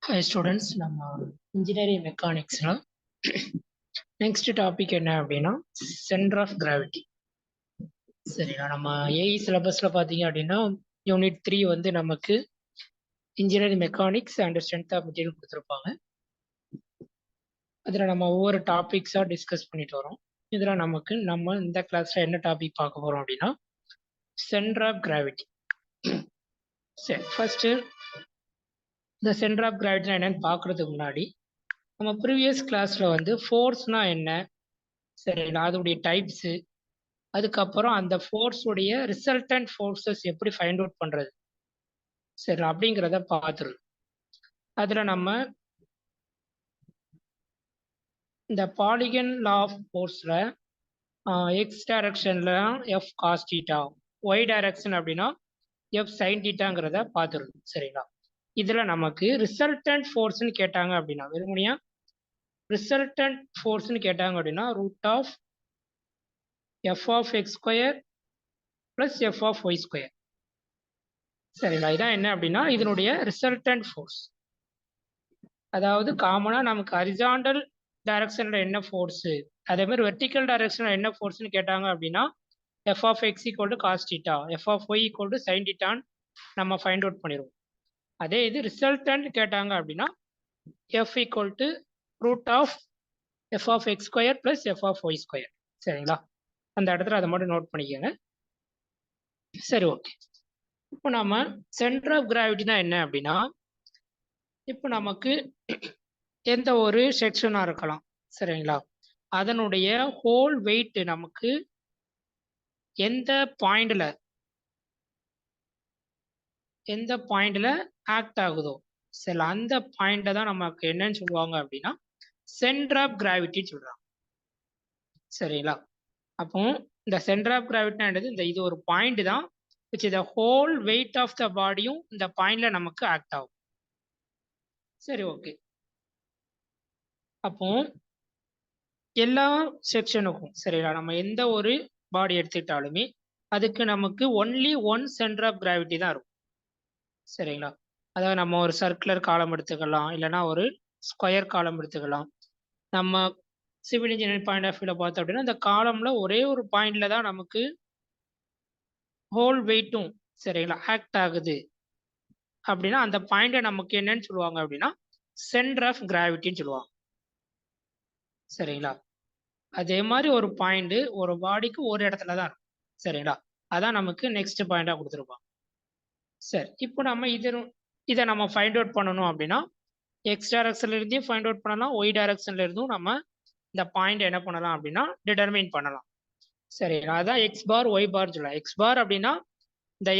Hi students, நம்ம engineering மெக்கானிக்ஸ்ல next topic என்ன அப்படின்னா சென்டர் ஆஃப் கிராவிட்டி. சரிங்களா, நம்ம ஏஇ சிலபஸ்ல பார்த்தீங்க அப்படின்னா யூனிட் 3 வந்து நமக்கு engineering mechanics and strength of material கொடுத்துருப்பாங்க. அதில் நம்ம ஒவ்வொரு டாபிக்ஸாக டிஸ்கஸ் பண்ணிட்டு வரோம். இதில் நம்ம இந்த கிளாஸ்ல என்ன டாபிக் பார்க்க போறோம் அப்படின்னா சென்டர் ஆஃப் கிராவிட்டி. சரி, ஃபர்ஸ்ட் இந்த சென்டர் ஆஃப் கிராவிட்டினா என்னன்னு பார்க்கறதுக்கு முன்னாடி நம்ம ப்ரீவியஸ் கிளாஸ்ல வந்து ஃபோர்ஸ்னா என்ன, சரிங்களா, அதோடைய டைப்ஸு, அதுக்கப்புறம் அந்த ஃபோர்ஸுடைய ரிசல்டன்ட் ஃபோர்ஸஸ் எப்படி ஃபைண்ட் அவுட் பண்ணுறது, சரி, அப்படிங்கிறத பார்த்துருது. அதில் நம்ம இந்த பாலிகன் லா ஆஃப் ஃபோர்ஸில் எக்ஸ் டைரக்ஷனில் F cos theta, Y direction அப்படின்னா எஃப் சைன் டீட்டாங்கிறத பார்த்துருது. சரிங்களா, இதில் நமக்கு ரிசல்டன்ட் ஃபோர்ஸ்ன்னு கேட்டாங்க அப்படின்னா வெறுமனையா ரிசல்டன்ட் ஃபோர்ஸ்ன்னு கேட்டாங்க அப்படின்னா root of F of X square plus F of Y square. சரிங்களா, இதான் என்ன அப்படின்னா இதனுடைய ரிசல்டன்ட் ஃபோர்ஸ். அதாவது காமனாக நமக்கு ஹரிசாண்டல் டைரக்ஷனில் என்ன ஃபோர்ஸு, அதே மாதிரி வெர்டிக்கல் டைரக்ஷனில் என்ன ஃபோர்ஸ்னு கேட்டாங்க அப்படின்னா F of X equal to cos theta, F of Y equal to sine டீட்டான்னு நம்ம ஃபைண்ட் அவுட் பண்ணிடுவோம். அதே இது ரிசல்டன்ட் கேட்டாங்க அப்படின்னா F equal to root of F of X square plus F of Y square. சரிங்களா, அந்த இடத்துல அதை மட்டும் நோட் பண்ணிக்கோங்க. சரி, ஓகே. இப்போ நம்ம சென்டர் ஆஃப் கிராவிட்டினா என்ன அப்படின்னா, இப்போ நமக்கு எந்த ஒரு செக்ஷனாக இருக்கலாம், சரிங்களா, அதனுடைய ஹோல் வெயிட் நமக்கு எந்த பாயிண்ட்ல ஆக்ட் ஆகுதோ, சரி, அந்த பாயிண்ட தான் நமக்கு என்னன்னு சொல்லுவாங்க அப்படின்னா சென்டர் ஆஃப் கிராவிட்டின்னு சொல்றாங்க. சரிங்களா, அப்போ இந்த சென்டர் ஆஃப் கிராவிட்டினா என்னது, இது ஒரு பாயிண்ட் தான் which is the whole weight of the பாடியும் இந்த பாயிண்ட்ல நமக்கு ஆக்ட் ஆகும். சரி, ஓகே. அப்போ எல்லா செக்ஷனுக்கும், சரிங்களா, நம்ம எந்த ஒரு பாடி எடுத்துக்கிட்டாலுமே அதுக்கு நமக்கு only one centre of gravity தான் இருக்கும். சரிங்களா, அதாவது நம்ம ஒரு சர்க்குலர் காலம் எடுத்துக்கலாம், இல்லைன்னா ஒரு ஸ்கொயர் காலம் எடுத்துக்கலாம். நம்ம சிவில் இன்ஜினியரிங் பாயிண்ட் ஆஃப் வியூவில் பார்த்தோம் அப்படின்னா இந்த காலம்ல ஒரே ஒரு பாயிண்ட்ல தான் நமக்கு ஹோல் வெயிட்டும், சரிங்களா, ஆக்ட் ஆகுது அப்படின்னா அந்த பாயிண்ட நமக்கு என்னன்னு சொல்லுவாங்க அப்படின்னா சென்டர் ஆஃப் கிராவிட்டின்னு சொல்லுவாங்க. சரிங்களா, அதே மாதிரி ஒரு பாயிண்ட் ஒரு பாடிக்கு ஒரு இடத்துல தான் இருக்கும். சரிங்களா, அதான் நமக்கு நெக்ஸ்ட் பாயிண்டா கொடுத்துருப்பாங்க. சரி, இப்போ நம்ம இதை நம்ம ஃபைண்ட் அவுட் பண்ணணும் அப்படின்னா எக்ஸ் டைரக்ஷன்ல இருந்தே ஃபைண்ட் அவுட் பண்ணலாம், ஒய் டைரக்ஷன்ல இருந்தும் நம்ம இந்த பாயிண்ட் என்ன பண்ணலாம் அப்படின்னா டிட்டர்மைன் பண்ணலாம். சரிங்களா, அதான் எக்ஸ் பார் ஒய் பார் சொல்லலாம். எக்ஸ் பார் அப்படின்னா இந்த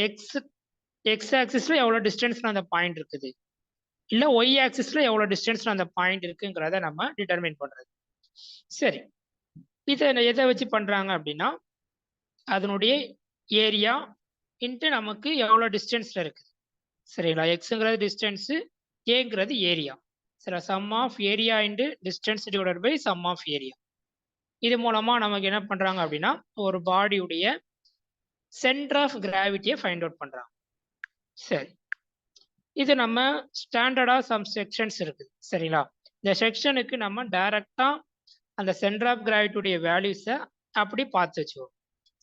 எக்ஸ் ஆக்சிஸ்ல எவ்வளவு டிஸ்டன்ஸ்ல அந்த பாயிண்ட் இருக்குது, இல்ல ஒய் ஆக்சிஸ்ல எவ்வளவு டிஸ்டன்ஸ்ல அந்த பாயிண்ட் இருக்குங்கிறத நம்ம டிட்டர்மைன் பண்றது. சரி, இதை எதை வச்சு பண்றாங்க அப்படின்னா அதனுடைய ஏரியா இன்ட்டு நமக்கு எவ்வளோ டிஸ்டன்ஸ்ல இருக்குது. சரிங்களா, எக்ஸுங்கிறது டிஸ்டன்ஸ், ஏங்கிறது ஏரியா. சரி, sum of area into distance divided by sum of area. இது மூலமா நமக்கு என்ன பண்றாங்க அப்படின்னா ஒரு பாடியுடைய சென்டர் ஆஃப் கிராவிட்டியை ஃபைண்ட் அவுட் பண்றாங்க. சரி, இது நம்ம ஸ்டாண்டர்டா சம் செக்ஷன்ஸ் இருக்குது. சரிங்களா, இந்த செக்ஷனுக்கு நம்ம டைரக்டா அந்த சென்டர் ஆஃப் கிராவிட்டியுடைய வேல்யூஸை அப்படி பார்த்து வச்சுக்கோம்.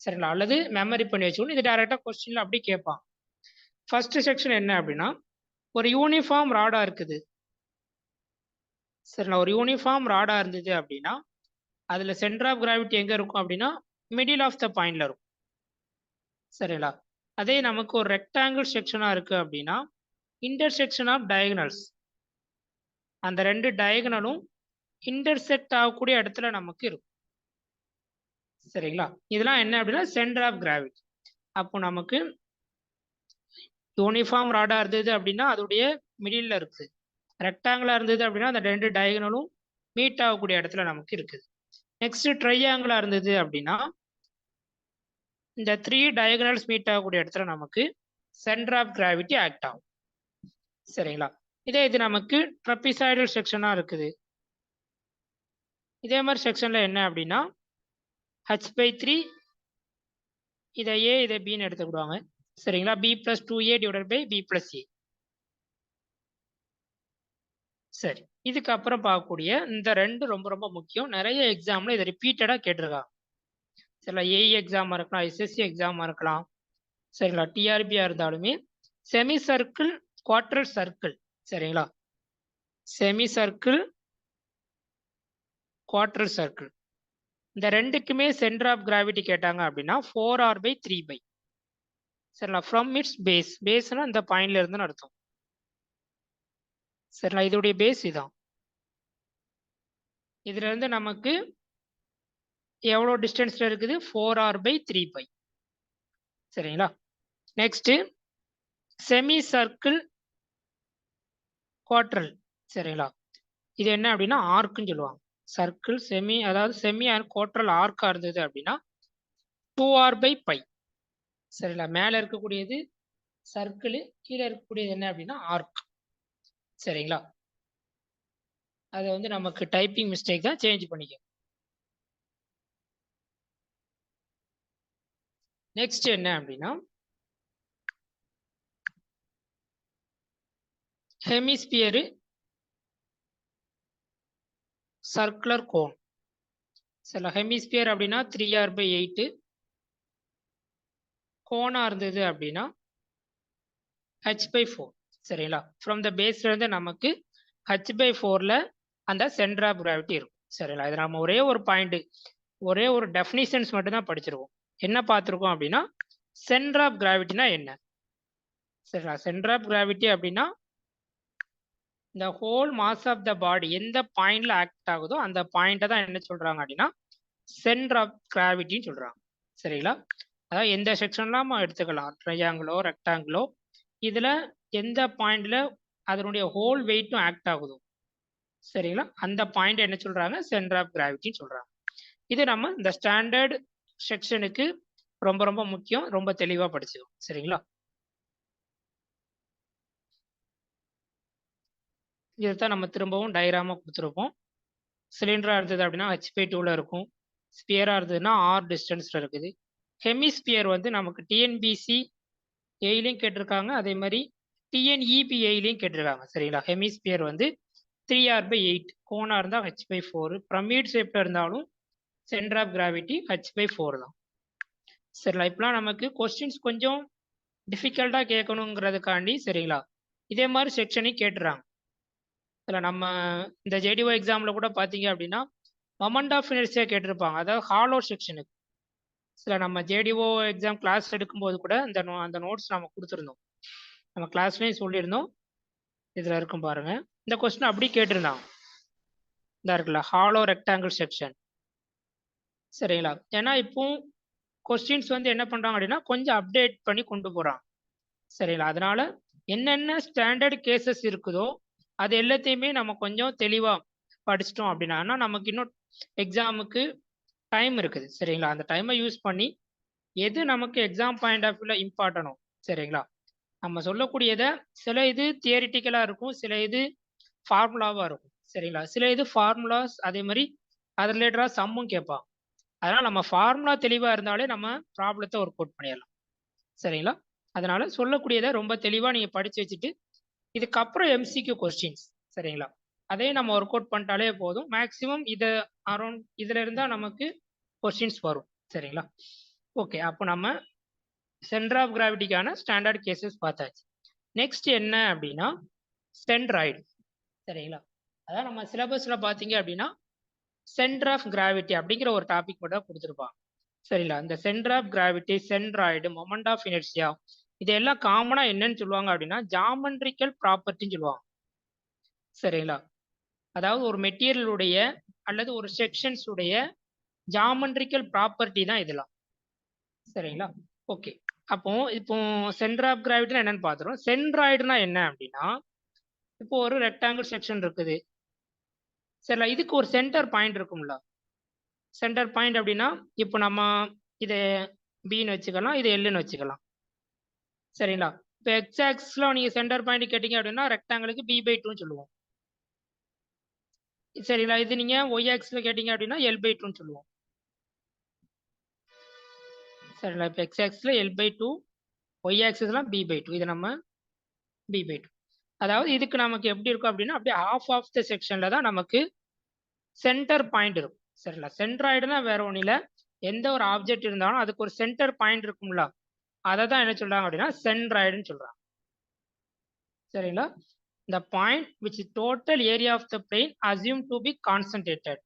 சரிங்களா, அல்லது மெமரி பண்ணி வச்சுக்கணும். இது டைரக்டா கொஸ்டின்ல அப்படி கேட்பான். ஃபர்ஸ்ட் செக்ஷன் என்ன அப்படின்னா ஒரு யூனிஃபார்ம் ராடா இருக்குது. சரிங்களா, ஒரு யூனிஃபார்ம் ராடா இருந்தது அப்படின்னா அதுல சென்டர் ஆஃப் கிராவிட்டி எங்க இருக்கும் அப்படின்னா மிடில் ஆஃப் த பாயிண்ட்ல இருக்கும். சரிங்களா, அதே நமக்கு ஒரு ரெக்டாங்கிள் செக்ஷனா இருக்கு அப்படின்னா இன்டர்செக்ஷன் ஆஃப் டயகனல்ஸ், அந்த ரெண்டு டயகனலும் இன்டர்செக்ட் ஆகக்கூடிய இடத்துல நமக்கு இருக்கும். சரிங்களா, இதெல்லாம் என்ன அப்படின்னா சென்டர் ஆஃப் கிராவிட்டி. அப்போ நமக்கு யூனிஃபார்ம் ராடா இருந்தது அப்படின்னா அதோடைய மிடில் இருக்குது, ரெக்டாங்கிளா இருந்தது அப்படின்னா அந்த ரெண்டு டயகனலும் மீட் ஆகக்கூடிய இடத்துல நமக்கு இருக்குது. நெக்ஸ்ட் ட்ரையாங்கிளா இருந்தது அப்படின்னா இந்த 3 டயகனல்ஸ் மீட் ஆகக்கூடிய இடத்துல நமக்கு சென்டர் ஆஃப் கிராவிட்டி ஆக்ட் ஆகும். சரிங்களா, இது நமக்கு ட்ரபிசாய்டல் செக்ஷனா இருக்குது. இதே மாதிரி செக்ஷன்ல என்ன அப்படின்னா h/3 இதை ஏ இதை பின்னு எடுத்துக்கிடுவாங்க. சரிங்களா, b + 2a divided by b + a. சரி, இதுக்கப்புறம் பார்க்கக்கூடிய இந்த 2 ரொம்ப ரொம்ப முக்கியம். நிறைய எக்ஸாம்ல இதை ரிப்பீட்டடா கேட்டிருக்காங்க. சரிங்களா, ஏஇ எக்ஸாமா இருக்கலாம், எஸ்எஸ்சி எக்ஸாமா இருக்கலாம், சரிங்களா, டிஆர்பியா இருந்தாலுமே செமி சர்க்கிள், குவார்டர் சர்க்கிள், சரிங்களா, செமி சர்க்கிள், குவார்டர் சர்க்கிள், இந்த ரெண்டுக்குமே சென்டர் ஆஃப் கிராவிட்டி கேட்டாங்க அப்படின்னா 4r/3π. சரிங்களா, ஃப்ரம் இட்ஸ் பேஸ், பேஸ்னா இந்த பாயிண்ட்ல இருந்துன்னு அர்த்தம். சரிங்களா, இதோடைய பேஸ் இதான். இதுல இருந்து நமக்கு எவ்வளோ டிஸ்டன்ஸ்ல இருக்குது? 4r/3π. சரிங்களா, நெக்ஸ்ட் செமி சர்க்கிள் குவார்டரல். சரிங்களா, இது என்ன அப்படின்னா ஆர்க்குன்னு சொல்லுவாங்க. சர்க்கிள் செமி, அதாவது செமி அண்ட் குவார்டரல் ஆர்க்கா இருந்தது அப்படின்னா 2r/π. சரிங்களா, மேல இருக்கக்கூடியது சர்க்கிள், கீழே இருக்கக்கூடியது என்ன அப்படின்னா ஆர்க். சரிங்களா, அதை வந்து நமக்கு டைப்பிங் மிஸ்டேக் தான், சேஞ்ச் பண்ணிக்க. நெக்ஸ்ட் என்ன அப்படின்னா ஹெமிஸ்பியர் சர்க்குலர் கோன். சில ஹெமிஸ்பியர் அப்படின்னா 3r/8, கோனா இருந்தது அப்படின்னா h/4. சரிங்களா, ஃப்ரம் த பேஸ்ல இருந்து நமக்கு h/4ல அந்த சென்டர் ஆஃப் கிராவிட்டி இருக்கும். சரிங்களா, இது நம்ம ஒரே ஒரு பாயிண்ட், ஒரே ஒரு டெஃபினிஷன்ஸ் மட்டும் தான் படிச்சிருக்கோம். என்ன பார்த்துருக்கோம் அப்படின்னா சென்டர் ஆஃப் கிராவிட்டினா என்ன. சரிங்களா, சென்டர் ஆஃப் கிராவிட்டி அப்படின்னா இந்த ஹோல் மாஸ் ஆஃப் த பாடி எந்த பாயிண்ட்ல ஆக்ட் ஆகுதோ அந்த பாயிண்ட்டை தான் என்ன சொல்றாங்க அப்படின்னா சென்டர் ஆஃப் கிராவிட்டின்னு சொல்றாங்க. சரிங்களா, அதாவது எந்த செக்ஷன்லாம் எடுத்துக்கலாம், ட்ரையாங்கிளோ ரெக்டாங்கிளோ, இதுல எந்த பாயிண்ட்ல அதனுடைய ஹோல் வெயிட்டும் ஆக்ட் ஆகுதோ, சரிங்களா, அந்த பாயிண்ட் என்ன சொல்றாங்க? சென்டர் ஆஃப் கிராவிட்டின்னு சொல்றாங்க. இது நம்ம இந்த ஸ்டாண்டர்ட் செக்ஷனுக்கு ரொம்ப ரொம்ப முக்கியம், ரொம்ப தெளிவா படிச்சுக்கோம். சரிங்களா, இதைத்தான் நம்ம திரும்பவும் டயக்ராமா கொடுத்துருப்போம். சிலிண்டரா இருந்தது அப்படின்னா h/2ல இருக்கும். ஸ்பியரா இருந்ததுன்னா r டிஸ்டன்ஸ்ல இருக்குது. ஹெமிஸ்பியர் வந்து நமக்கு டிஎன்பிசி ஏலையும் கேட்டிருக்காங்க, அதே மாதிரி டிஎன்இபி ஏலையும் கேட்டிருக்காங்க. சரிங்களா, ஹெமிஸ்பியர் வந்து 3r/8, கோனா இருந்தா h/4, பிரமிட் ஷேப்ல இருந்தாலும் சென்டர் ஆஃப் கிராவிட்டி h/4 தான். சரிங்களா, இப்பெல்லாம் நமக்கு கொஸ்டின்ஸ் கொஞ்சம் டிஃபிகல்ட்டா கேட்கணுங்கிறதுக்காண்டி, சரிங்களா, இதே மாதிரி செக்ஷனையும் கேட்டுறாங்க. இதில் நம்ம இந்த ஜேடிஓ எக்ஸாமில் கூட பார்த்தீங்க அப்படின்னா மொமெண்ட் ஆஃப் இனர்ஷியா கேட்டிருப்பாங்க, அதாவது ஹாலோ செக்ஷனுக்கு. சில நம்ம ஜேடிஓ எக்ஸாம் கிளாஸ் எடுக்கும்போது கூட அந்த நோட்ஸ் நம்ம கொடுத்துருந்தோம், நம்ம கிளாஸ்லேயும் சொல்லியிருந்தோம். இதில் இருக்கும் பாருங்க, இந்த கொஸ்டின் அப்படி கேட்டிருந்தாங்க. இந்த இருக்குல்ல ஹாலோ ரெக்டாங்கிள் செக்ஷன். சரிங்களா, ஏன்னா இப்போ கொஸ்டின்ஸ் வந்து என்ன பண்ணுறாங்க அப்படின்னா கொஞ்சம் அப்டேட் பண்ணி கொண்டு போகிறாங்க. சரிங்களா, அதனால என்னென்ன ஸ்டாண்டர்ட் கேசஸ் இருக்குதோ அது எல்லாத்தையுமே நம்ம கொஞ்சம் தெளிவாக படிச்சிட்டோம் அப்படின்னா நமக்கு இன்னும் எக்ஸாமுக்கு டைம் இருக்குது. சரிங்களா, அந்த டைமை யூஸ் பண்ணி எது நமக்கு எக்ஸாம் பாயிண்ட் ஆஃப் வியூவில் இம்பார்ட்டனோ, சரிங்களா, நம்ம சொல்லக்கூடியதை சில இது தியரிட்டிக்கலாக இருக்கும், சில இது ஃபார்முலாவாக இருக்கும். சரிங்களா, சில இது ஃபார்முலாஸ், அதே மாதிரி அது ரிலேட்டடாக சம்மும் கேட்பாங்க. அதனால் நம்ம ஃபார்முலா தெளிவாக இருந்தாலே நம்ம ப்ராப்ளத்தை ஒர்க் அவுட் பண்ணிடலாம். சரிங்களா, அதனால சொல்லக்கூடியதை ரொம்ப தெளிவாக நீங்கள் படித்து வச்சுட்டு இதுக்கப்புறம் எம்சிக்யூ கொஸ்டின்ஸ், சரிங்களா, அதையும் நம்ம ஒர்க் அவுட் பண்ணிட்டாலே போதும். மேக்ஸிமம் இதை அரௌண்ட் இதில் இருந்தால் நமக்கு கொஸ்டின்ஸ் வரும். சரிங்களா, ஓகே, அப்போ நம்ம சென்டர் ஆஃப் கிராவிட்டிக்கான ஸ்டாண்டர்ட் கேசஸ் பார்த்தாச்சு. நெக்ஸ்ட் என்ன அப்படின்னா சென்ட்ராய்டு. சரிங்களா, அதான் நம்ம சிலபஸில் பார்த்தீங்க அப்படின்னா சென்டர் ஆஃப் கிராவிட்டி அப்படிங்கிற ஒரு டாபிக் மட்டும் கொடுத்துருப்பாங்க. சரிங்களா, இந்த centre of gravity, centroid, moment of inertia, இதெல்லாம் காமனா என்னன்னு சொல்லுவாங்க அப்படின்னா ஜாமெட்ரிக்கல் ப்ராப்பர்ட்டின்னு சொல்லுவாங்க. சரிங்களா, அதாவது ஒரு மெட்டீரியலுடைய அல்லது ஒரு செக்ஷன்ஸ் உடைய ஜாமெட்ரிக்கல் ப்ராப்பர்ட்டி தான் இதெல்லாம். சரிங்களா, ஓகே, அப்போ இப்போ சென்டர் ஆஃப் கிராவிட்டினா என்னன்னு பார்த்துறோம். சென்ட்ராய்டுனா என்ன அப்படின்னா இப்போ ஒரு ரெக்டாங்கிள் செக்ஷன் இருக்குது. சரிங்களா, இதுக்கு ஒரு சென்டர் பாயிண்ட் இருக்கும்ல. சென்டர் பாயிண்ட் அப்படின்னா இப்போ நம்ம இதை பின்னு வச்சுக்கலாம், இது எல்லுன்னு வச்சுக்கலாம். சரிங்களா, இப்போ எக்ஸ் ஆக்சிஸ்ல நீங்கள் சென்டர் பாயிண்ட் கேட்டீங்க அப்படின்னா ரெக்டாங்கிளுக்கு b/2 சொல்லுவோம். சரிங்களா, இது நீங்கள் ஒய் ஆக்சிஸ்ல கேட்டீங்க அப்படின்னா l/2 சொல்லுவோம். சரிங்களா, இப்போ எக்ஸ் ஆக்சிஸ்ல l/2, ஒய் ஆக்சிஸ்லாம் b/2, இது நம்ம b/2. அதாவது இதுக்கு நமக்கு எப்படி இருக்கும் அப்படின்னா அப்படியே half ஆஃப் த செக்ஷன்ல தான் நமக்கு சென்டர் பாயிண்ட் இருக்கும். சரிங்களா? சென்ட்ராய்டுனா வேற ஒன்றும் இல்லை, எந்த ஒரு ஆப்ஜெக்ட் இருந்தாலும் அதுக்கு ஒரு சென்டர் பாயிண்ட் இருக்கும்ல, அதை தான் என்ன சொல்றாங்க அப்படின்னா சென்ட்ராய்டுன்னு சொல்றாங்க. சரிங்களா? the point which total area of the plane assumed to be concentrated.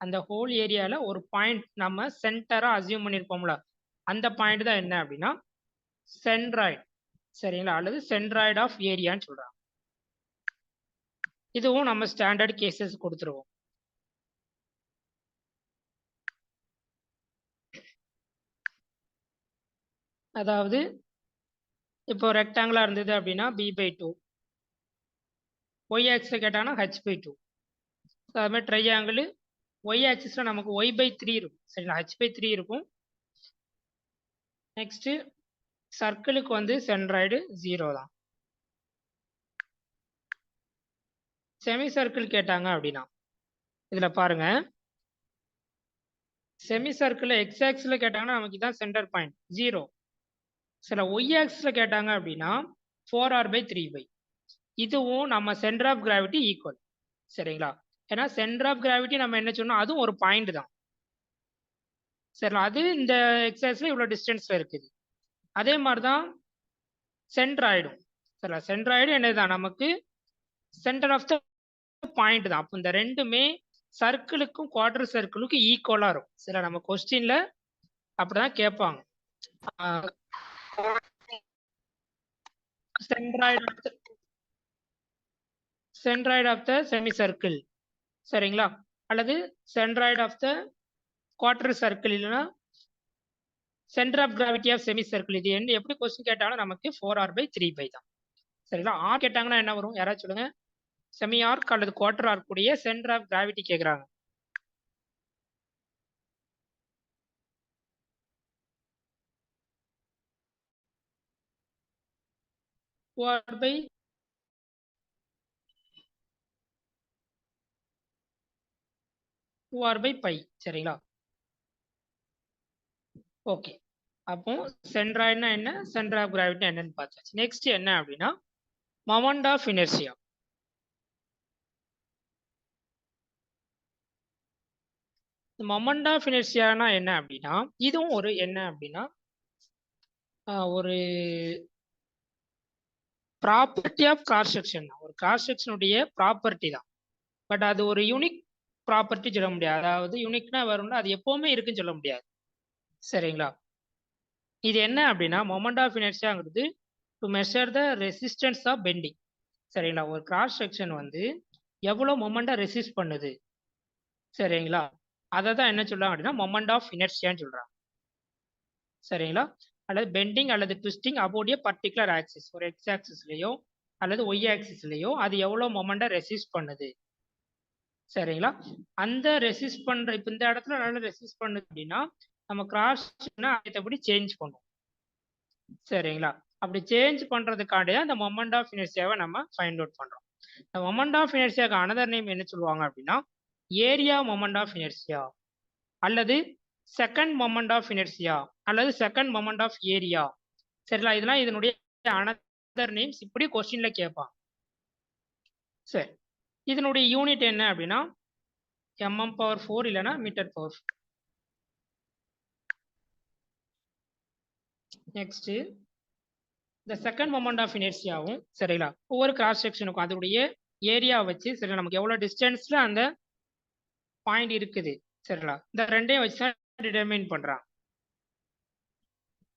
அந்த ஹோல் ஏரியால ஒரு பாயிண்ட் நம்ம சென்டரா அசியூம் பண்ணியிருப்போம்ல, அந்த பாயிண்ட் தான் என்ன அப்படின்னா சென்ட்ராய்டு. சரிங்களா? அல்லது சென்ட்ராய்டு ஆஃப் ஏரியான்னு சொல்றாங்க. இதுவும் நம்ம ஸ்டாண்டர்ட் கேசஸ் கொடுத்துருவோம். அதாவது இப்போ ரெக்டாங்கிளா இருந்தது அப்படின்னா b/2, ஒய் ஆக்சிஸ்ல கேட்டாங்கன்னா h/2. அது மாதிரி ட்ரையாங்கிள் ஒய் ஆக்சிஸ்ல நமக்கு y/3 இருக்கும். சரிங்களா? h/3 இருக்கும். நெக்ஸ்ட் சர்க்கிளுக்கு வந்து சென்ட்ராய்டு 0 தான். செமி சர்க்கிள் கேட்டாங்க அப்படின்னா இதுல பாருங்க, செமி சர்க்கிள் எக்ஸ் ஆக்சிஸ்ல கேட்டாங்கன்னா நமக்கு இதான் சென்டர் பாயிண்ட் 0. சில ஒய் ஆக்சிஸ்ல கேட்டாங்க அப்படின்னா 4r/3π. இதுவும் நம்ம சென்டர் ஆஃப் கிராவிட்டி ஈக்குவல். சரிங்களா? ஏன்னா சென்டர் ஆஃப் கிராவிட்டி நம்ம என்ன சொன்னோம், அதுவும் ஒரு பாயிண்ட் தான். சரிங்களா? அது இந்த எக்ஸ் ஆக்சிஸ்ல இவ்வளவு டிஸ்டன்ஸ்ல இருக்குது. அதே மாதிரிதான் சென்ட்ராய்டும். சரிங்களா? சென்ட்ராய்டு என்னதுதான் நமக்கு சென்டர் ஆஃப் த பாயிண்ட் தான். அப்போ இந்த ரெண்டுமே சர்க்கிளுக்கும் குவார்டர் சர்க்கிளுக்கும் ஈக்குவலா இருக்கும். சில நம்ம கொஸ்டின்ல அப்படிதான் கேட்பாங்க. Centroid of the semi circle, சரிங்களா? அல்லது centroid of the quarter circle, இல்லைன்னா centre of gravity of semi circle. இது என்ன எப்படி கொஸ்டின் கேட்டாலும் நமக்கு 4r/3π தான். சரிங்களா? ஆர் கேட்டாங்கன்னா என்ன வரும், யாராவது சொல்லுங்க. செமி ஆர்க் அல்லது குவார்டர் ஆர்க் உடைய சென்டர் ஆஃப் கிராவிட்டி கேட்குறாங்க.2r/π. சரிங்களா? ஓகே. அப்போ சென்ட்ராய்டுனா என்ன, சென்டர் ஆஃப் கிராவிட்டி என்னன்னு பார்த்தாச்சு. நெக்ஸ்ட் என்ன அப்படின்னா moment of inertia. Moment of இனர்ஷியானா என்ன அப்படின்னா இதுவும் ஒரு என்ன அப்படின்னா ஒரு ப்ராப்பர்ட்டி ஆஃப் கிராஸ் செக்ஷன் தான். ஒரு கிராஸ் செக்ஷனுடைய ப்ராப்பர்ட்டி தான். பட் அது ஒரு யூனிக் ப்ராப்பர்ட்டி சொல்ல முடியாது. அதாவது யூனிக்னா வரும்னா அது எப்பவுமே இருக்குன்னு சொல்ல முடியாது. சரிங்களா? இது என்ன அப்படின்னா மொமெண்ட் ஆஃப் இனர்ஷியாங்கிறது to measure the resistance of bending. சரிங்களா? ஒரு கிராஸ் செக்ஷன் வந்து எவ்வளவு மொமெண்டா ரெசிஸ்ட் பண்ணுது, சரிங்களா, அதை தான் என்ன சொல்றாங்க அப்படின்னா மொமெண்ட் ஆஃப் இனர்ஷியான்னு சொல்றாங்க. சரிங்களா? அல்லது பெண்டிங் அல்லது twisting about a particular axis, ஒரு எக்ஸ் ஆக்சிஸ்லயோ அல்லது ஒய் ஆக்சிஸ்லயோ அது எவ்வளவு மொமெண்டா ரெசிஸ்ட் பண்ணுது. சரிங்களா? அந்த ரெசிஸ்ட் பண்ற இப்ப இந்த இடத்துல நல்லா ரெசிஸ்ட் பண்ணுது அப்படின்னா நம்ம கிராஸ் எப்படி சேஞ்ச் பண்ணுவோம். சரிங்களா? அப்படி சேஞ்ச் பண்றதுக்காண்டி அந்த மொமெண்ட் ஆஃப் இனர்ஷியாவை நம்ம ஃபைண்ட் அவுட் பண்றோம். இந்த மொமெண்ட் ஆஃப் இனர்ஷியாக்கு அனதர் நேம் என்ன சொல்லுவாங்க அப்படின்னா ஏரியா மொமெண்ட் ஆஃப் இனர்ஷியா அல்லது செகண்ட் மொமெண்ட் ஆஃப் இனர்ஷியா அல்லது செகண்ட் மொமெண்ட் ஆஃப் ஏரியா. சரிங்களா? இதெல்லாம் இதனுடைய அனதர் நேம்ஸ். இப்படி கொஸ்டின்ல கேட்பாங்க. சரி, இதனுடைய யூனிட் என்ன அப்படின்னா mm/4 இல்லைன்னா மீட்டர்/4. நெக்ஸ்ட் இந்த செகண்ட் மொமெண்ட் ஆஃப் இனர்ஷியாவும் சரிங்களா ஒவ்வொரு கிராஸ் செக்ஷனுக்கும் அதனுடைய ஏரியா வச்சு சரி நமக்கு எவ்வளவு டிஸ்டன்ஸ்ல அந்த பாயிண்ட் இருக்குது. சரிங்களா? இந்த ரெண்டையும் வச்சு தான் டிட்டர்மைன் பண்றாங்க.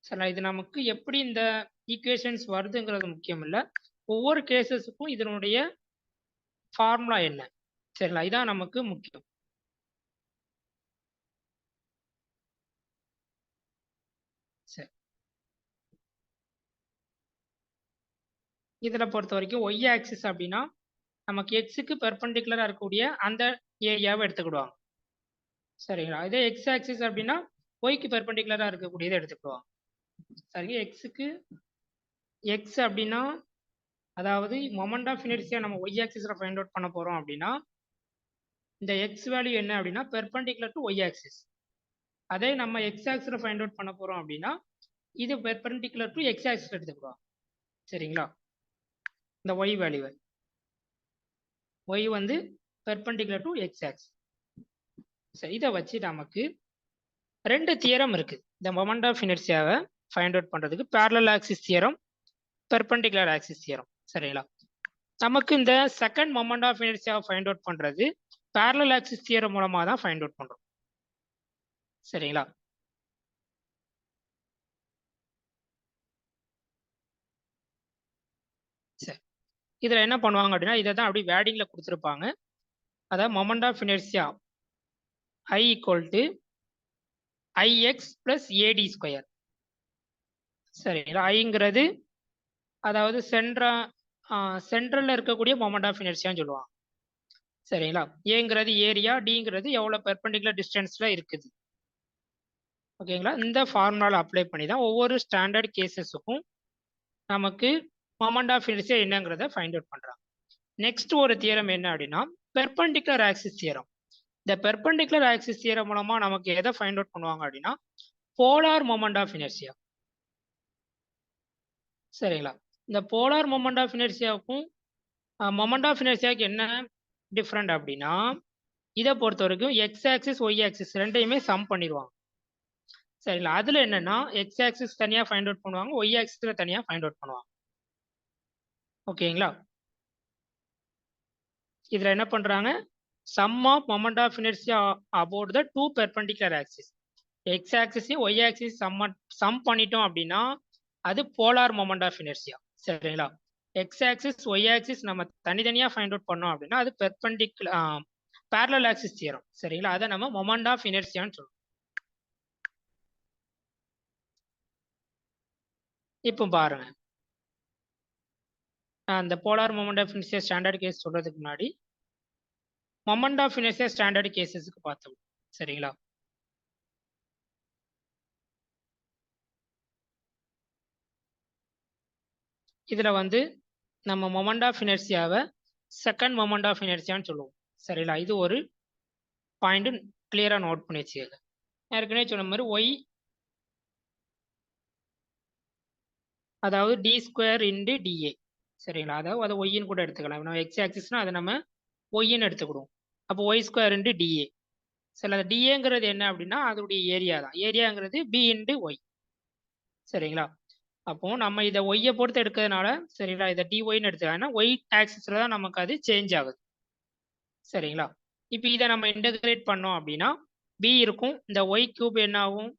சரிங்களா? இது நமக்கு எப்படி இந்த ஈக்குவேஷன்ஸ் வருதுங்கிறது முக்கியம் இல்லை, ஒவ்வொரு கேசஸுக்கும் இதனுடைய ஃபார்முலா என்ன, சரிங்களா, இதான் நமக்கு முக்கியம். சரி, இதுல பொறுத்த வரைக்கும் ஒய் ஆக்சிஸ் அப்படின்னா நமக்கு எக்ஸுக்கு பெர்பெண்டிகுலரா இருக்கக்கூடிய அந்த ஏரியாவை எடுத்துக்கிடுவாங்க. சரிங்களா? இதே எக்ஸ் ஆக்சிஸ் அப்படின்னா ஒய்க்கு பெர்பெண்டிகுலரா இருக்கக்கூடியதை எடுத்துக்கிடுவாங்க. சரிங்க, எக்ஸுக்கு எக்ஸ் அப்படின்னா அதாவது மொமெண்ட் ஆஃப் இனர்ஷியா நம்ம ஒய் ஆக்சிஸ்ல ஃபைண்ட் அவுட் பண்ண போறோம் அப்படின்னா இந்த எக்ஸ் வேல்யூ என்ன அப்படின்னா பெர்பெண்டிகுலர் டு ஒய் ஆக்சிஸ். அதே நம்ம எக்ஸ் ஆக்சிஸ்ல ஃபைண்ட் அவுட் பண்ண போறோம் அப்படின்னா இது பெர்பெண்டிகுலர் டு எக்ஸ் ஆக்சிஸ் எடுத்துக்கிடுவோம். சரிங்களா? இந்த ஒய் வேல்யூவை y வந்து பெர்பெண்டிகுலர் டு எக்ஸ் ஆக்சிஸ். சரி, இதை வச்சு நமக்கு ரெண்டு தியரம் இருக்கு இந்த மொமெண்ட் ஆஃப் இனர்ஷியாவை ஃபைண்ட் அவுட் பண்றதுக்கு. parallel axis theorem, perpendicular axis theorem. சரிங்களா? நமக்கு இந்த செகண்ட் மொமெண்ட் ஆஃப் இனர்ஷியாவை ஃபைண்ட் அவுட் பண்றது parallel ஆக்சிஸ் தியரம் மூலமா தான் ஃபைண்ட் அவுட் பண்றோம். சரிங்களா? சரி, இதுல என்ன பண்ணுவாங்க அப்படின்னா இதை தான் அப்படி வேடிங்ல கொடுத்துருப்பாங்க. அதாவது moment of inertia I equal to IX plus AD square. சரிங்களா? ஐங்கிறது அதாவது சென்ட்ரல்ல இருக்கக்கூடிய மொமெண்ட் ஆஃப் இனர்ஷியான்னு சொல்லுவாங்க. சரிங்களா? ஏங்கிறது ஏரியா, டிங்கிறது எவ்வளவு பெர்பெண்டிகுலர் டிஸ்டன்ஸ்ல இருக்குது. ஓகேங்களா? இந்த ஃபார்முலால அப்ளை பண்ணி தான் ஒவ்வொரு ஸ்டாண்டர்ட் கேசஸுக்கும் நமக்கு மொமெண்ட் ஆஃப் இனர்ஷியா என்னங்கிறத ஃபைண்ட் அவுட் பண்றாங்க. நெக்ஸ்ட் ஒரு தியரம் என்ன அப்படின்னா பெர்பெண்டிகுலர் ஆக்சிஸ் தியரம். இந்த பெர்பெண்டிகுலர் ஆக்சிஸ் தியரம் மூலமா நமக்கு எதை ஃபைண்ட் அவுட் பண்ணுவாங்க அப்படின்னா போலார் மொமெண்ட் ஆஃப் இனர்ஷியா. சரிங்களா? இந்த போலார் மொமெண்ட் ஆஃப் இனர்ஷியாவுக்கும் மொமெண்ட் ஆஃப் இனர்ஷியாவுக்கு என்ன டிஃப்ரெண்ட் அப்படின்னா இதை பொறுத்த வரைக்கும் எக்ஸ் ஆக்சிஸ் ஒய் ஆக்சிஸ் ரெண்டையுமே சம் பண்ணிடுவாங்க. சரிங்களா? அதுல என்னன்னா எக்ஸ் ஆக்சிஸ் தனியா ஃபைண்ட் அவுட் பண்ணுவாங்க, ஒய் ஆக்சிஸ்ல தனியா ஃபைண்ட் அவுட் பண்ணுவாங்க. ஓகேங்களா? இதுல என்ன பண்றாங்க sum of moment of inertia about the two perpendicular axis. X ஆக்சிஸையும் ஒய் ஆக்சிஸ் சம் பண்ணிட்டோம் அப்படின்னா அது போலார் மொமெண்ட் ஆஃப் இனர்ஷியா. சரிங்களா? எக்ஸ் ஆக்சிஸ் ஒய் ஆக்சிஸ் நம்ம தனித்தனியா ஃபைண்ட் அவுட் பண்ணோம் அப்படின்னா அது பெர்பெண்டிகுலர் parallel ஆக்சிஸ் தியரம். சரிங்களா? அதை நம்ம மொமெண்ட் ஆஃப் இனர்ஷியான்னு சொல்லுவோம். இப்போ பாருங்க, அந்த polar moment of inertia standard case சொல்றதுக்கு முன்னாடி மொமெண்ட் ஆஃப் இனர்ஷியா ஸ்டாண்டர்ட் கேசஸ்க்கு பார்த்தோம். சரிங்களா? இதுல வந்து நம்ம மொமெண்ட் ஆஃப் இனர்ஷியாவை செகண்ட் மொமெண்ட் ஆஃப் இனர்ஷியான்னு சொல்லுவோம். சரிங்களா? இது ஒரு பாயிண்ட் கிளியரா நோட் பண்ணி வச்சுக்கோங்க. ஏற்கனவே சொன்ன மாதிரி ஒய் அதாவது டி ஸ்கொயர் இன்டு டிஏ. சரிங்களா? அதாவது அதை ஒய்ன்னு கூட எடுத்துக்கலாம். நம்ம எக்ஸ் ஆக்சிஸ்னா அதை நம்ம ஒய்ன்னு எடுத்துக்கிடுவோம். அப்போ ஒய் ஸ்கொயர் இன்டு டிஏ. சரி, அது டிஏங்கிறது என்ன அப்படின்னா அதோடைய ஏரியா தான். ஏரியாங்கிறது பி இன்டு ஒய். சரிங்களா? அப்போ நம்ம இதை ஒய்யை பொறுத்து எடுக்கிறதுனால சரிங்களா இதை டிஒய்ன்னு எடுத்துக்கலாம். ஒய் ஆக்சிஸ்ல தான் நமக்கு அது சேஞ்ச் ஆகுது. சரிங்களா? இப்போ இதை நம்ம இன்டகிரேட் பண்ணோம் அப்படின்னா பி இருக்கும், இந்த ஒய் கியூப் என்ன ஆகும்?